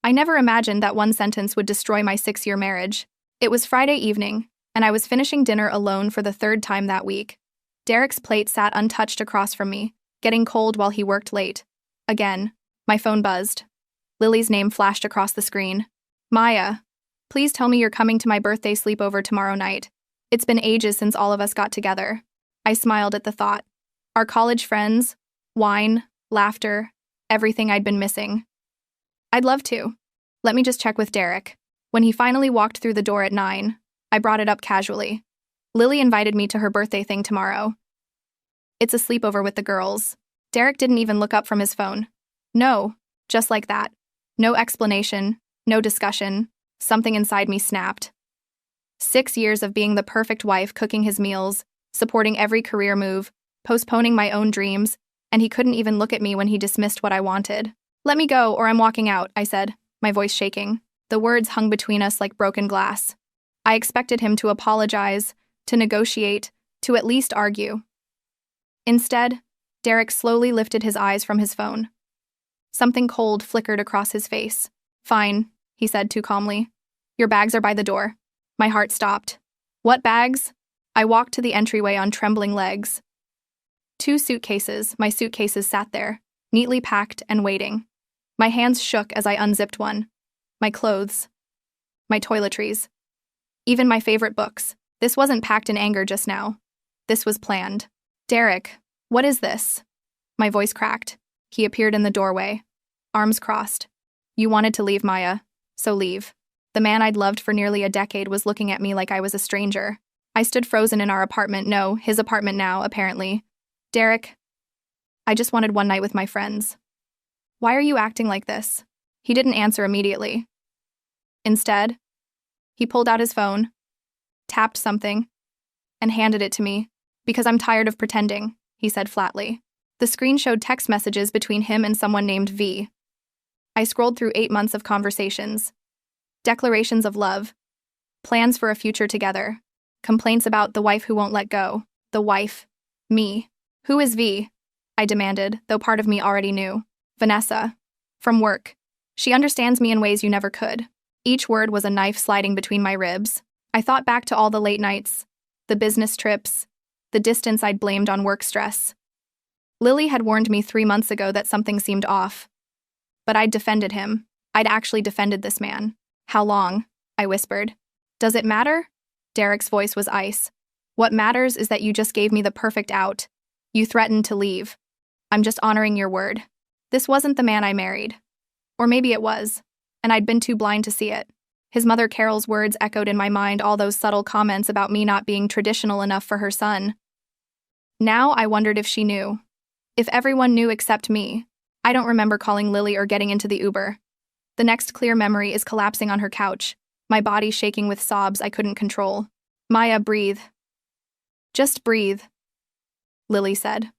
I never imagined that one sentence would destroy my 6-year marriage. It was Friday evening, and I was finishing dinner alone for the third time that week. Derek's plate sat untouched across from me, getting cold while he worked late. Again, my phone buzzed. Lily's name flashed across the screen. Maya, please tell me you're coming to my birthday sleepover tomorrow night. It's been ages since all of us got together. I smiled at the thought. Our college friends, wine, laughter, everything I'd been missing. I'd love to. Let me just check with Derek. When he finally walked through the door at 9, I brought it up casually. Lily invited me to her birthday thing tomorrow. It's a sleepover with the girls. Derek didn't even look up from his phone. No, just like that. No explanation, no discussion. Something inside me snapped. 6 years of being the perfect wife, cooking his meals, supporting every career move, postponing my own dreams, and he couldn't even look at me when he dismissed what I wanted. Let me go or I'm walking out, I said, my voice shaking. The words hung between us like broken glass. I expected him to apologize, to negotiate, to at least argue. Instead, Derek slowly lifted his eyes from his phone. Something cold flickered across his face. Fine, he said too calmly. Your bags are by the door. My heart stopped. What bags? I walked to the entryway on trembling legs. 2 suitcases, my suitcases sat there, neatly packed and waiting. My hands shook as I unzipped one. My clothes. My toiletries. Even my favorite books. This wasn't packed in anger just now. This was planned. Derek, what is this? My voice cracked. He appeared in the doorway. Arms crossed. You wanted to leave, Maya, so leave. The man I'd loved for nearly a decade was looking at me like I was a stranger. I stood frozen in our apartment, no, his apartment now, apparently. Derek, I just wanted one night with my friends. Why are you acting like this? He didn't answer immediately. Instead, he pulled out his phone, tapped something, and handed it to me. Because I'm tired of pretending, he said flatly. The screen showed text messages between him and someone named V. I scrolled through 8 months of conversations. Declarations of love. Plans for a future together. Complaints about the wife who won't let go. The wife. Me. Who is V? I demanded, though part of me already knew. Vanessa. From work. She understands me in ways you never could. Each word was a knife sliding between my ribs. I thought back to all the late nights, the business trips, the distance I'd blamed on work stress. Lily had warned me 3 months ago that something seemed off. But I'd defended him. I'd actually defended this man. How long? I whispered. Does it matter? Derek's voice was ice. What matters is that you just gave me the perfect out. You threatened to leave. I'm just honoring your word. This wasn't the man I married. Or maybe it was, and I'd been too blind to see it. His mother Carol's words echoed in my mind, all those subtle comments about me not being traditional enough for her son. Now I wondered if she knew. If everyone knew except me. I don't remember calling Lily or getting into the Uber. The next clear memory is collapsing on her couch, my body shaking with sobs I couldn't control. Maya, breathe. Just breathe, Lily said.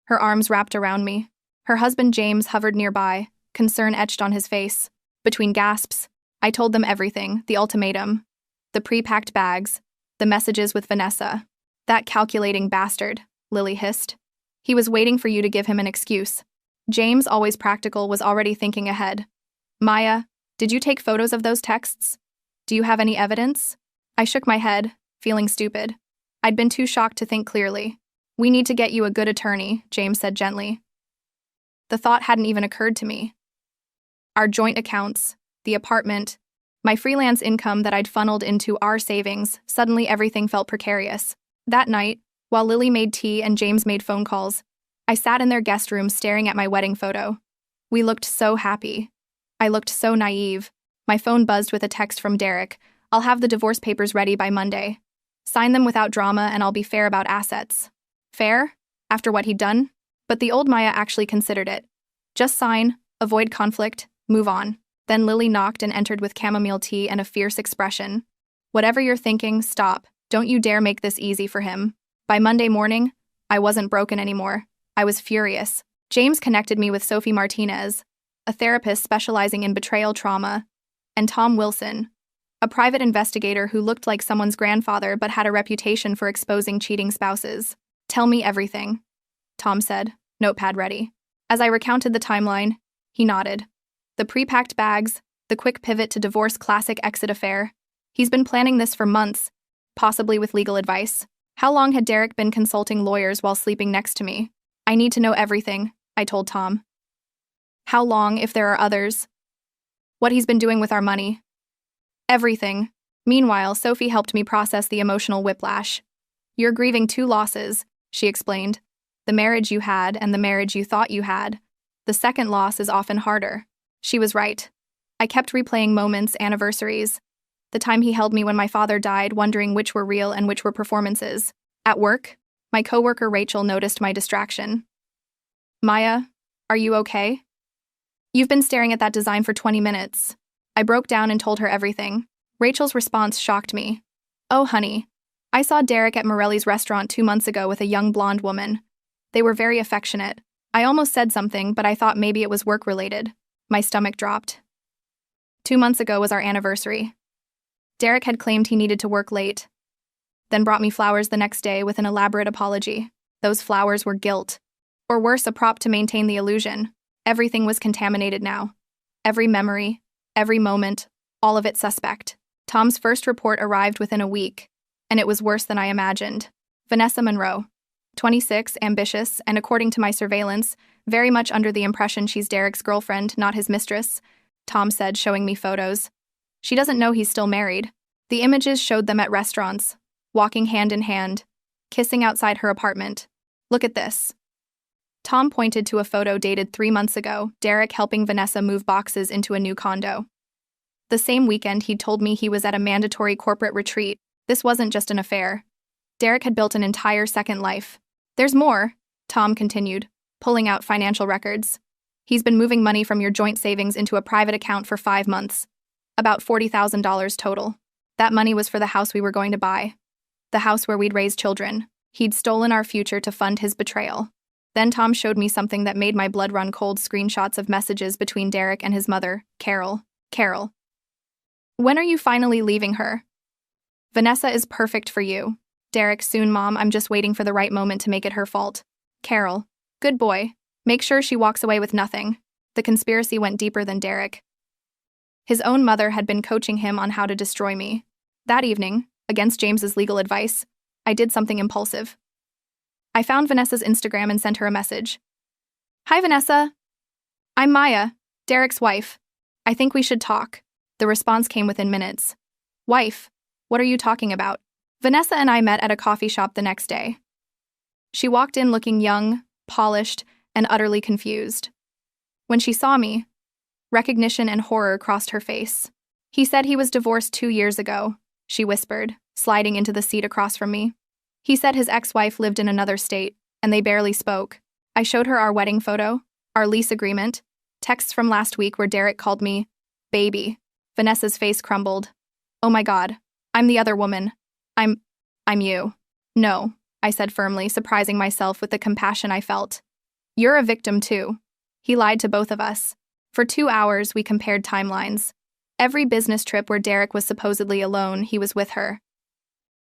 Her arms wrapped around me. Her husband James hovered nearby, concern etched on his face. Between gasps, I told them everything, the ultimatum, the pre-packed bags, the messages with Vanessa. That calculating bastard, Lily hissed. He was waiting for you to give him an excuse. James, always practical, was already thinking ahead. Maya, did you take photos of those texts? Do you have any evidence? I shook my head, feeling stupid. I'd been too shocked to think clearly. We need to get you a good attorney, James said gently. The thought hadn't even occurred to me. Our joint accounts, the apartment, my freelance income that I'd funneled into our savings, suddenly everything felt precarious. That night, while Lily made tea and James made phone calls, I sat in their guest room staring at my wedding photo. We looked so happy. I looked so naive. My phone buzzed with a text from Derek. I'll have the divorce papers ready by Monday. Sign them without drama and I'll be fair about assets. Fair? After what he'd done? But the old Maya actually considered it. Just sign, avoid conflict, move on. Then Lily knocked and entered with chamomile tea and a fierce expression. Whatever you're thinking, stop. Don't you dare make this easy for him. By Monday morning, I wasn't broken anymore. I was furious. James connected me with Sophie Martinez, a therapist specializing in betrayal trauma, and Tom Wilson, a private investigator who looked like someone's grandfather but had a reputation for exposing cheating spouses. Tell me everything, Tom said, notepad ready. As I recounted the timeline, he nodded. The pre-packed bags, The quick pivot to divorce, classic exit affair. He's been planning this for months, possibly with legal advice. How long had Derek been consulting lawyers while sleeping next to me? I need to know everything, I told Tom. How long, if there are others? What he's been doing with our money? Everything. Meanwhile, Sophie helped me process the emotional whiplash. You're grieving two losses, she explained. The marriage you had and the marriage you thought you had. The second loss is often harder. She was right. I kept replaying moments, anniversaries. The time he held me when my father died, wondering which were real and which were performances. At work, my coworker Rachel noticed my distraction. Maya, are you okay? You've been staring at that design for 20 minutes. I broke down and told her everything. Rachel's response shocked me. Oh, honey. I saw Derek at Morelli's restaurant 2 months ago with a young blonde woman. They were very affectionate. I almost said something, but I thought maybe it was work-related. My stomach dropped. 2 months ago was our anniversary. Derek had claimed he needed to work late, then brought me flowers the next day with an elaborate apology. Those flowers were guilt. Or worse, a prop to maintain the illusion. Everything was contaminated now. Every memory, every moment, all of it suspect. Tom's first report arrived within a week, and it was worse than I imagined. Vanessa Monroe, 26, ambitious, and according to my surveillance, very much under the impression she's Derek's girlfriend, not his mistress, Tom said, showing me photos. She doesn't know he's still married. The images showed them at restaurants, walking hand in hand, kissing outside her apartment. Look at this. Tom pointed to a photo dated 3 months ago, Derek helping Vanessa move boxes into a new condo. The same weekend, he told me he was at a mandatory corporate retreat. This wasn't just an affair. Derek had built an entire second life. There's more, Tom continued, pulling out financial records. He's been moving money from your joint savings into a private account for 5 months. About $40,000 total. That money was for the house we were going to buy. The house where we'd raise children. He'd stolen our future to fund his betrayal. Then Tom showed me something that made my blood run cold, screenshots of messages between Derek and his mother, Carol. Carol. When are you finally leaving her? Vanessa is perfect for you. Derek, soon, Mom, I'm just waiting for the right moment to make it her fault. Carol. Good boy. Make sure she walks away with nothing. The conspiracy went deeper than Derek. His own mother had been coaching him on how to destroy me. That evening, against James's legal advice, I did something impulsive. I found Vanessa's Instagram and sent her a message. Hi, Vanessa. I'm Maya, Derek's wife. I think we should talk. The response came within minutes. Wife, what are you talking about? Vanessa and I met at a coffee shop the next day. She walked in looking young, polished, and utterly confused. When she saw me, recognition and horror crossed her face. He said he was divorced 2 years ago, she whispered, sliding into the seat across from me. He said his ex-wife lived in another state, and they barely spoke. I showed her our wedding photo, our lease agreement, texts from last week where Derek called me baby. Vanessa's face crumbled. Oh my God, I'm the other woman. I'm you. No, I said firmly, surprising myself with the compassion I felt. You're a victim too. He lied to both of us. For 2 hours, we compared timelines. Every business trip where Derek was supposedly alone, he was with her.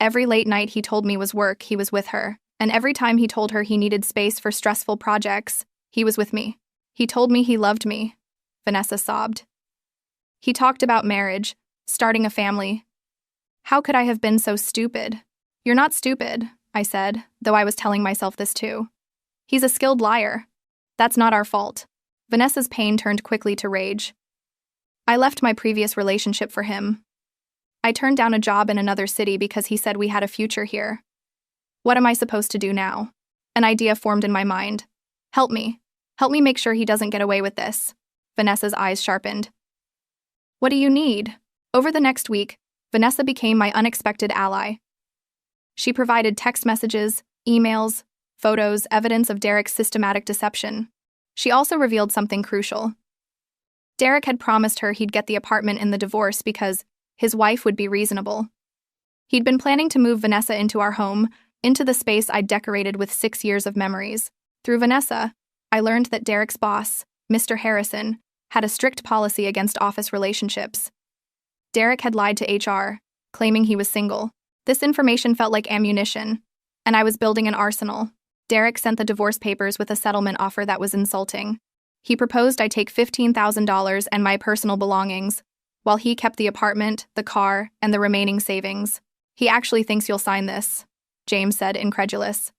Every late night he told me was work, he was with her. And every time he told her he needed space for stressful projects, he was with me. He told me he loved me. Vanessa sobbed. He talked about marriage, starting a family. How could I have been so stupid? You're not stupid, I said, though I was telling myself this too. He's a skilled liar. That's not our fault. Vanessa's pain turned quickly to rage. I left my previous relationship for him. I turned down a job in another city because he said we had a future here. What am I supposed to do now? An idea formed in my mind. Help me. Help me make sure he doesn't get away with this. Vanessa's eyes sharpened. What do you need? Over the next week, Vanessa became my unexpected ally. She provided text messages, emails, photos, evidence of Derek's systematic deception. She also revealed something crucial. Derek had promised her he'd get the apartment in the divorce because his wife would be reasonable. He'd been planning to move Vanessa into our home, into the space I'd decorated with 6 years of memories. Through Vanessa, I learned that Derek's boss, Mr. Harrison, had a strict policy against office relationships. Derek had lied to HR, claiming he was single. This information felt like ammunition, and I was building an arsenal. Derek sent the divorce papers with a settlement offer that was insulting. He proposed I take $15,000 and my personal belongings, while he kept the apartment, the car, and the remaining savings. He actually thinks you'll sign this, James said, incredulous.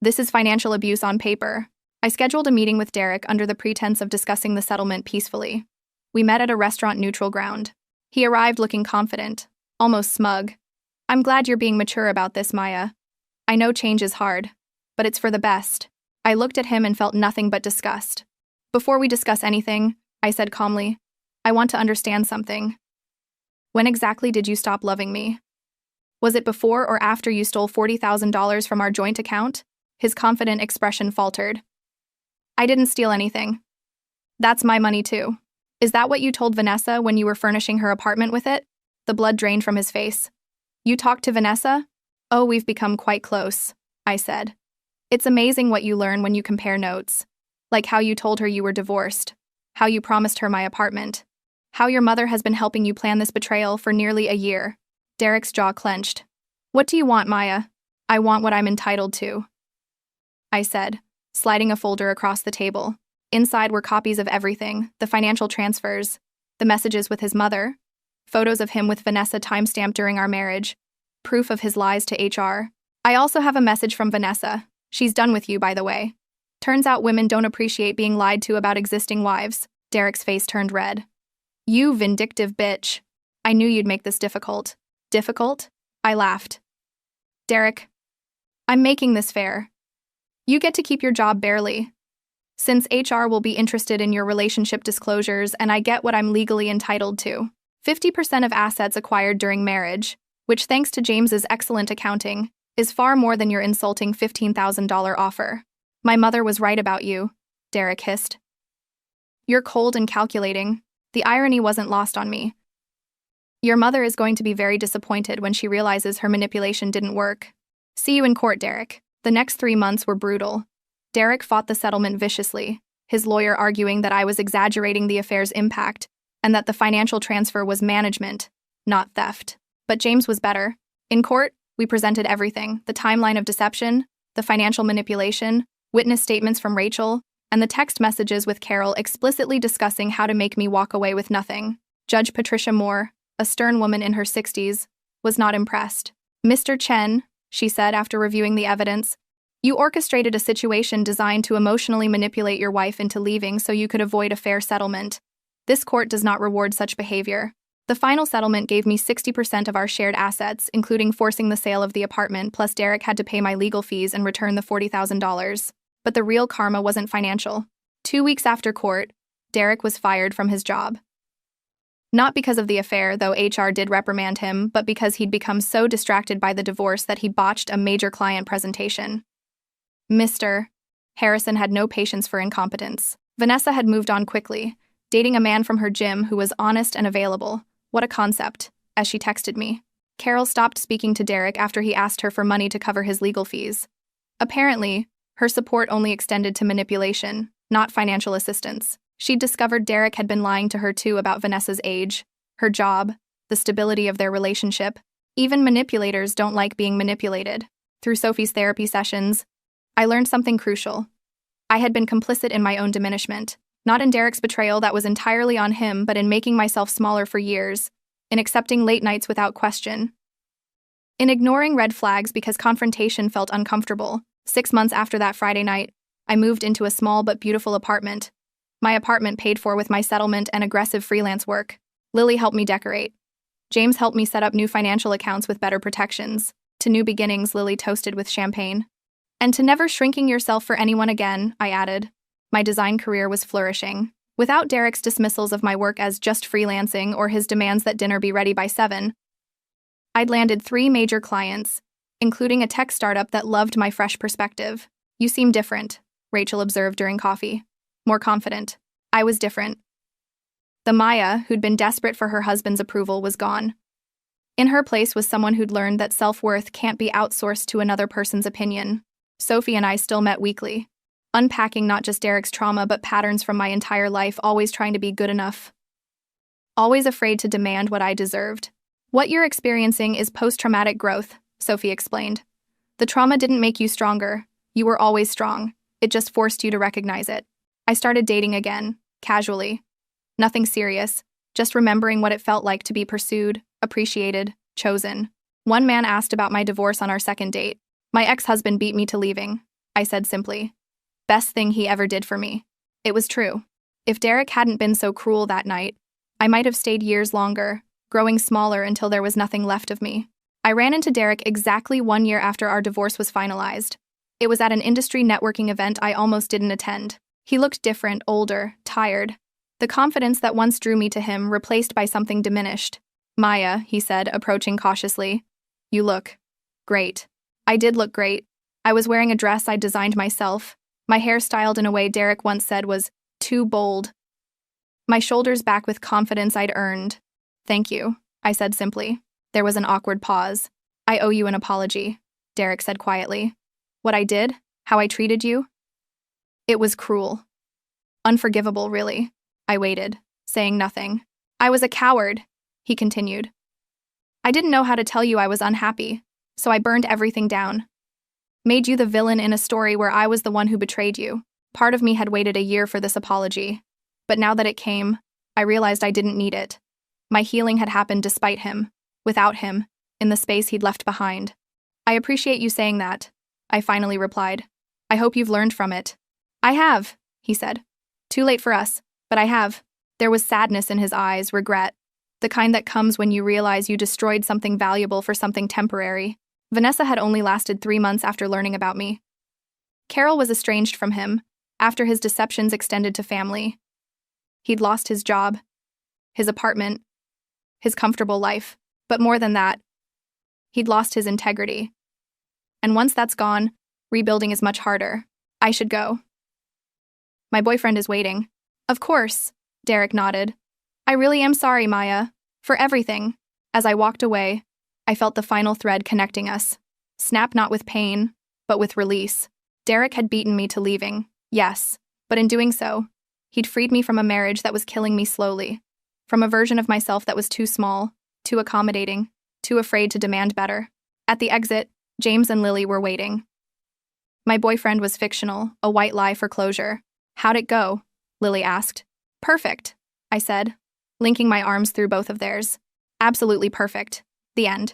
This is financial abuse on paper. I scheduled a meeting with Derek under the pretense of discussing the settlement peacefully. We met at a restaurant neutral ground. He arrived looking confident, almost smug. I'm glad you're being mature about this, Maya. I know change is hard, but it's for the best. I looked at him and felt nothing but disgust. Before we discuss anything, I said calmly, I want to understand something. When exactly did you stop loving me? Was it before or after you stole $40,000 from our joint account? His confident expression faltered. I didn't steal anything. That's my money too. Is that what you told Vanessa when you were furnishing her apartment with it? The blood drained from his face. You talked to Vanessa? Oh, we've become quite close, I said. It's amazing what you learn when you compare notes. Like how you told her you were divorced, how you promised her my apartment, how your mother has been helping you plan this betrayal for nearly a year. Derek's jaw clenched. What do you want, Maya? I want what I'm entitled to, I said, sliding a folder across the table. Inside were copies of everything, the financial transfers, the messages with his mother, photos of him with Vanessa timestamped during our marriage, proof of his lies to HR. I also have a message from Vanessa. She's done with you, by the way. Turns out women don't appreciate being lied to about existing wives. Derek's face turned red. You vindictive bitch. I knew you'd make this difficult. Difficult? I laughed. Derek, I'm making this fair. You get to keep your job barely. Since HR will be interested in your relationship disclosures and I get what I'm legally entitled to. 50% of assets acquired during marriage, which thanks to James's excellent accounting, is far more than your insulting $15,000 offer. My mother was right about you, Derek hissed. You're cold and calculating. The irony wasn't lost on me. Your mother is going to be very disappointed when she realizes her manipulation didn't work. See you in court, Derek. The next 3 months were brutal. Derek fought the settlement viciously, his lawyer arguing that I was exaggerating the affair's impact and that the financial transfer was management, not theft. But James was better. In court, we presented everything, the timeline of deception, the financial manipulation, witness statements from Rachel, and the text messages with Carol explicitly discussing how to make me walk away with nothing. Judge Patricia Moore, a stern woman in her 60s, was not impressed. Mr. Chen, she said after reviewing the evidence, you orchestrated a situation designed to emotionally manipulate your wife into leaving so you could avoid a fair settlement. This court does not reward such behavior. The final settlement gave me 60% of our shared assets, including forcing the sale of the apartment, plus Derek had to pay my legal fees and return the $40,000. But the real karma wasn't financial. 2 weeks after court, Derek was fired from his job. Not because of the affair, though HR did reprimand him, but because he'd become so distracted by the divorce that he botched a major client presentation. Mr. Harrison had no patience for incompetence. Vanessa had moved on quickly, dating a man from her gym who was honest and available. What a concept, as she texted me. Carol stopped speaking to Derek after he asked her for money to cover his legal fees. Apparently, her support only extended to manipulation, not financial assistance. She'd discovered Derek had been lying to her too about Vanessa's age, her job, the stability of their relationship. Even manipulators don't like being manipulated. Through Sophie's therapy sessions, I learned something crucial. I had been complicit in my own diminishment, not in Derek's betrayal that was entirely on him, but in making myself smaller for years, in accepting late nights without question, in ignoring red flags because confrontation felt uncomfortable. 6 months after that Friday night, I moved into a small but beautiful apartment. My apartment paid for with my settlement and aggressive freelance work. Lily helped me decorate. James helped me set up new financial accounts with better protections. To new beginnings, Lily toasted with champagne. And to never shrinking yourself for anyone again, I added. My design career was flourishing. Without Derek's dismissals of my work as just freelancing or his demands that dinner be ready by 7, I'd landed 3 major clients, including a tech startup that loved my fresh perspective. You seem different, Rachel observed during coffee. More confident. I was different. The Maya, who'd been desperate for her husband's approval, was gone. In her place was someone who'd learned that self-worth can't be outsourced to another person's opinion. Sophie and I still met weekly, unpacking not just Derek's trauma but patterns from my entire life, always trying to be good enough. Always afraid to demand what I deserved. What you're experiencing is post-traumatic growth, Sophie explained. The trauma didn't make you stronger. You were always strong. It just forced you to recognize it. I started dating again, casually. Nothing serious, just remembering what it felt like to be pursued, appreciated, chosen. One man asked about my divorce on our second date. My ex-husband beat me to leaving, I said simply. Best thing he ever did for me. It was true. If Derek hadn't been so cruel that night, I might have stayed years longer, growing smaller until there was nothing left of me. I ran into Derek exactly 1 year after our divorce was finalized. It was at an industry networking event I almost didn't attend. He looked different, older, tired. The confidence that once drew me to him replaced by something diminished. Maya, he said, approaching cautiously. You look great. I did look great. I was wearing a dress I'd designed myself, my hair styled in a way Derek once said was too bold. My shoulders back with confidence I'd earned. Thank you, I said simply. There was an awkward pause. I owe you an apology, Derek said quietly. What I did? How I treated you? It was cruel. Unforgivable, really. I waited, saying nothing. I was a coward, he continued. I didn't know how to tell you I was unhappy, so I burned everything down. Made you the villain in a story where I was the one who betrayed you. Part of me had waited a year for this apology. But now that it came, I realized I didn't need it. My healing had happened despite him, without him, in the space he'd left behind. I appreciate you saying that, I finally replied. I hope you've learned from it. I have, he said. Too late for us, but I have. There was sadness in his eyes, regret. The kind that comes when you realize you destroyed something valuable for something temporary. Vanessa had only lasted 3 months after learning about me. Carol was estranged from him, after his deceptions extended to family. He'd lost his job, his apartment, his comfortable life, but more than that, he'd lost his integrity. And once that's gone, rebuilding is much harder. I should go. My boyfriend is waiting. Of course, Derek nodded. I really am sorry, Maya, for everything. As I walked away, I felt the final thread connecting us. Snap not with pain, but with release. Derek had beaten me to leaving, yes, but in doing so, he'd freed me from a marriage that was killing me slowly, from a version of myself that was too small, too accommodating, too afraid to demand better. At the exit, James and Lily were waiting. My boyfriend was fictional, a white lie for closure. How'd it go? Lily asked. Perfect, I said, linking my arms through both of theirs. Absolutely perfect. The end.